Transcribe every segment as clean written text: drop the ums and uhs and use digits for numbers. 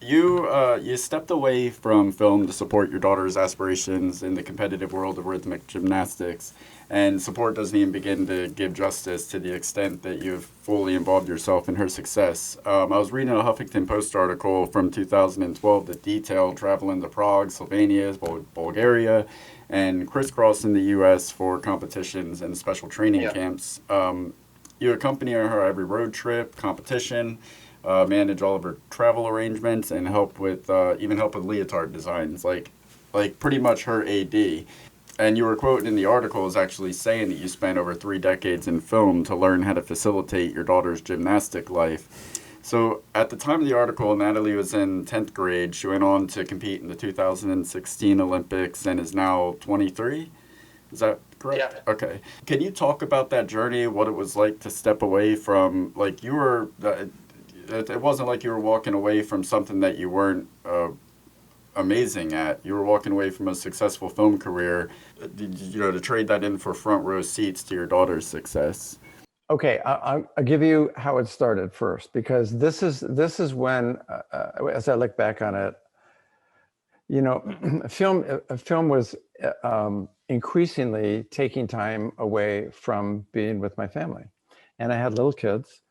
You stepped away from film to support your daughter's aspirations in the competitive world of rhythmic gymnastics, and support doesn't even begin to give justice to the extent that you've fully involved yourself in her success. I was reading a Huffington Post article from 2012 that detailed traveling to Prague, Slovenia, Bulgaria, and crisscrossing the U.S. for competitions and special training Yeah. camps. You accompany her every road trip, competition, manage all of her travel arrangements, and help with even help with leotard designs, like pretty much her AD. And you were quoted in the article as actually saying that you spent over 3 decades in film to learn how to facilitate your daughter's gymnastic life. So at the time of the article, Natalie was in 10th grade. She went on to compete in the 2016 Olympics and is now 23. Is that Yeah. correct? Okay. Can you talk about that journey, what it was like to step away from, like, you were, it wasn't like you were walking away from something that you weren't amazing at. You were walking away from a successful film career, to trade that in for front row seats to your daughter's success. Okay, I'll give you how it started first, because this is when, as I look back on it, you know, film was increasingly taking time away from being with my family, and I had little kids.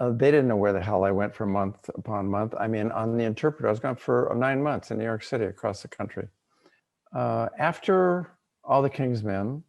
They didn't know where the hell I went for month upon month. I mean, on the interpreter, I was gone for 9 months in New York City, across the country. After All the King's Men,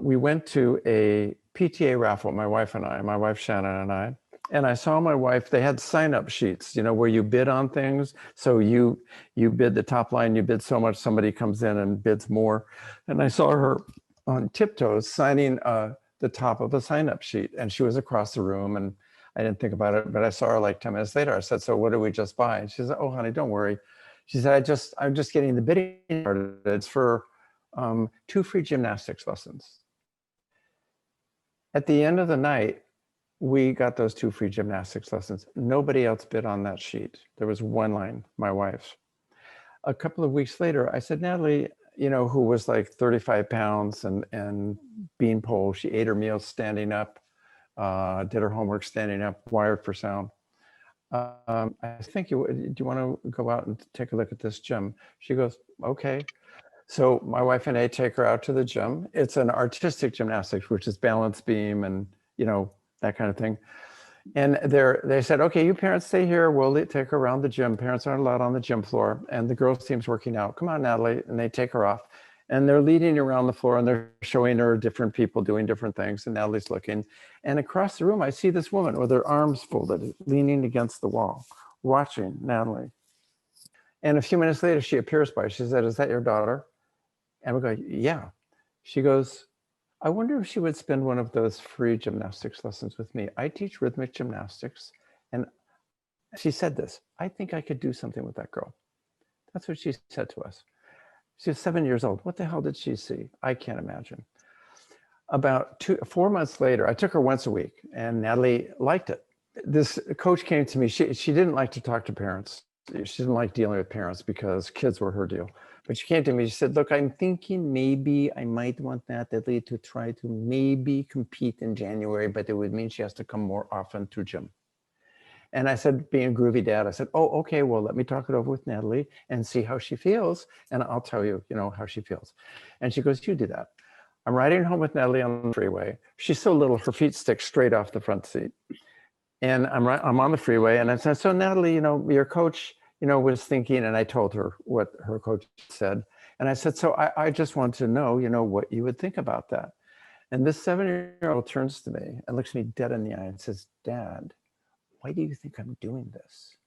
we went to a PTA raffle, my wife and I, my wife Shannon and I saw my wife. They had sign-up sheets, you know, where you bid on things. So you bid the top line, you bid so much, somebody comes in and bids more. And I saw her on tiptoes signing the top of a sign-up sheet, and she was across the room, and I didn't think about it, but I saw her like 10 minutes later. I said, "So what did we just buy?" And she said, "Oh, honey, don't worry." She said, I'm just getting the bidding started. It's for 2 free gymnastics lessons." At the end of the night, we got those 2 free gymnastics lessons. Nobody else bid on that sheet. There was one line, my wife's. A couple of weeks later, I said, "Natalie, you know, who was like 35 pounds and beanpole, she ate her meals standing up, did her homework standing up, wired for sound. I think do you want to go out and take a look at this gym?" She goes, "Okay." So my wife and I take her out to the gym. It's an artistic gymnastics, which is balance beam and, you know, that kind of thing. And they said, "Okay, you parents stay here. We'll take her around the gym. Parents aren't allowed on the gym floor." And the girls' team's working out. "Come on, Natalie." And they take her off. And they're leading around the floor, and they're showing her different people doing different things. And Natalie's looking. And across the room, I see this woman with her arms folded, leaning against the wall, watching Natalie. And a few minutes later, she appears by. She said, "Is that your daughter?" And we go, "Yeah." She goes, "I wonder if she would spend one of those free gymnastics lessons with me. I teach rhythmic gymnastics." And she said this, "I think I could do something with that girl." That's what she said to us. She was 7 years old. What the hell did she see? I can't imagine. About 4 months later, I took her once a week, and Natalie liked it. This coach came to me. She didn't like to talk to parents. She didn't like dealing with parents because kids were her deal. But she came to me. She said, "Look, I'm thinking maybe I might want Natalie to try to maybe compete in January, but it would mean she has to come more often to gym." And I said, being a groovy dad, I said, "Oh, okay, well, let me talk it over with Natalie and see how she feels. And I'll tell you, you know, how she feels." And she goes, "You do that." I'm riding home with Natalie on the freeway. She's so little, her feet stick straight off the front seat. And I'm on the freeway, and I said, "So Natalie, you know, your coach, you know, was thinking," and I told her what her coach said. And I said, "So I just want to know, you know, what you would think about that." And this 7-year-old turns to me and looks me dead in the eye and says, "Dad, why do you think I'm doing this?"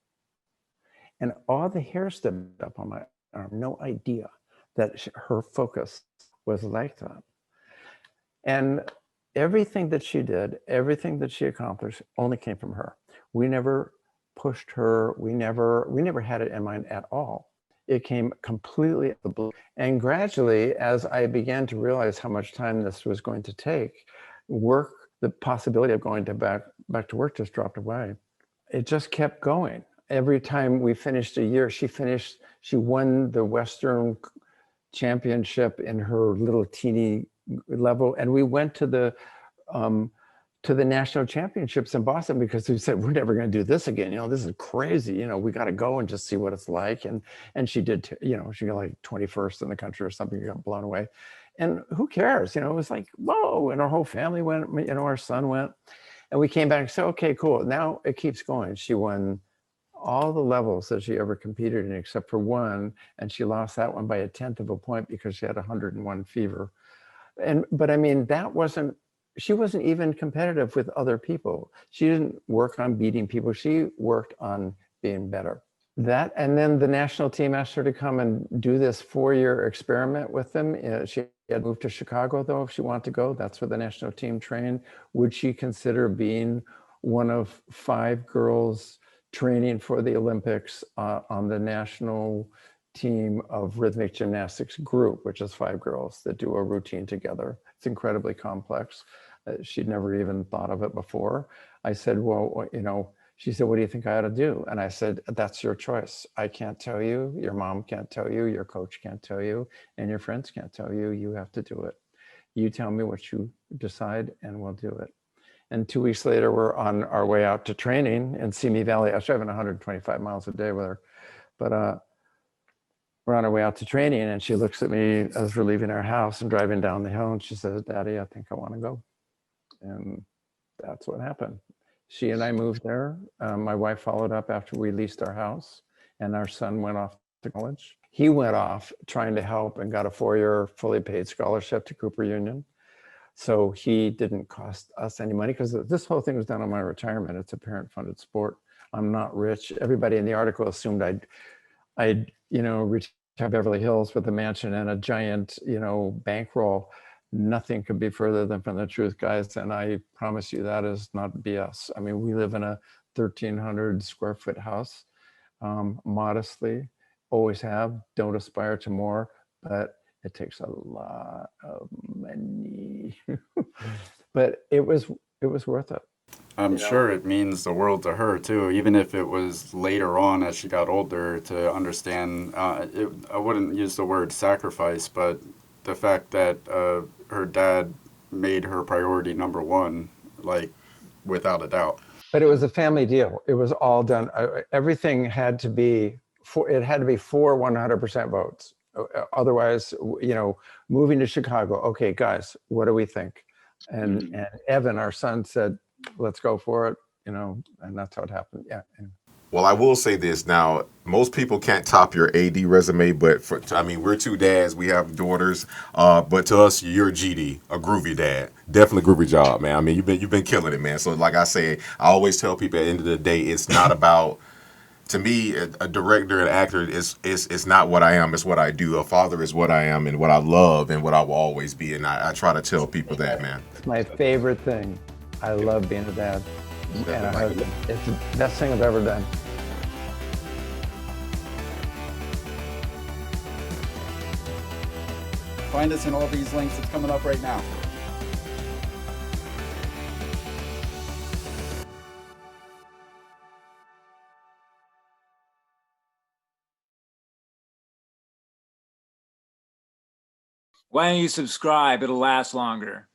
And all the hair stood up on my arm, no idea that her focus was like that. And everything that she did, everything that she accomplished only came from her. We never pushed her. We never had it in mind at all. It came completely out of the blue. And gradually, as I began to realize how much time this was going to take, work, the possibility of going back to work just dropped away. It just kept going. Every time we finished a year, she won the Western championship in her little teeny level. And we went to the to the national championships in Boston because we said, we're never going to do this again. This is crazy. We got to go and just see what it's like. And she did, she got like 21st in the country or something, got blown away. And who cares? It was like, whoa. And our whole family went, our son went, and we came back and said, okay, cool. Now it keeps going. She won all the levels that she ever competed in except for one. And she lost that one by 1/10 of a point because she had 101 fever. But I mean, she wasn't even competitive with other people. She didn't work on beating people. She worked on being better. And then the national team asked her to come and do this 4-year experiment with them. She had moved to Chicago, though, if she wanted to go. That's where the national team trained. Would she consider being one of 5 girls training for the Olympics on the national team of rhythmic gymnastics group, which is 5 girls that do a routine together? It's incredibly complex. She'd never even thought of it before. I said, well, she said, what do you think I ought to do? And I said, that's your choice. I can't tell you, your mom can't tell you, your coach can't tell you, and your friends can't tell you. You have to do it. You tell me what you decide and we'll do it. And 2 weeks later, we're on our way out to training in Simi Valley. I was driving 125 miles a day with her, but we're on our way out to training, and she looks at me as we're leaving our house and driving down the hill, and she says, Daddy, I think I want to go. And that's what happened. She and I moved there. My wife followed up after we leased our house, and our son went off to college. He went off trying to help and got a 4-year fully paid scholarship to Cooper Union. So he didn't cost us any money because this whole thing was done on my retirement. It's a parent-funded sport. I'm not rich. Everybody in the article assumed I'd retire Beverly Hills with a mansion and a giant, bankroll. Nothing could be further than from the truth, guys. And I promise you that is not BS. I mean, we live in a 1,300 square foot house, modestly, always have, don't aspire to more, but it takes a lot of money. But it was worth it. I'm sure it means the world to her too, even if it was later on as she got older to understand. I wouldn't use the word sacrifice, but the fact that her dad made her priority number one, like without a doubt. But it was a family deal. It was all done. Everything had to be for 100% votes. Otherwise, moving to Chicago. Okay, guys, what do we think? And Evan, our son, said, let's go for it, and that's how it happened. Yeah. Well, I will say this now. Most people can't top your AD resume, but we're 2 dads. We have daughters. But to us, you're a GD, a groovy dad. Definitely a groovy job, man. I mean, you've been killing it, man. So, like I say, I always tell people at the end of the day, it's not about. To me, a director and actor is not what I am. It's what I do. A father is what I am and what I love and what I will always be. And I try to tell people that, man. It's my favorite thing. I love being a dad and a husband. It's the best thing I've ever done. Find us in all these links. It's coming up right now. Why don't you subscribe? It'll last longer.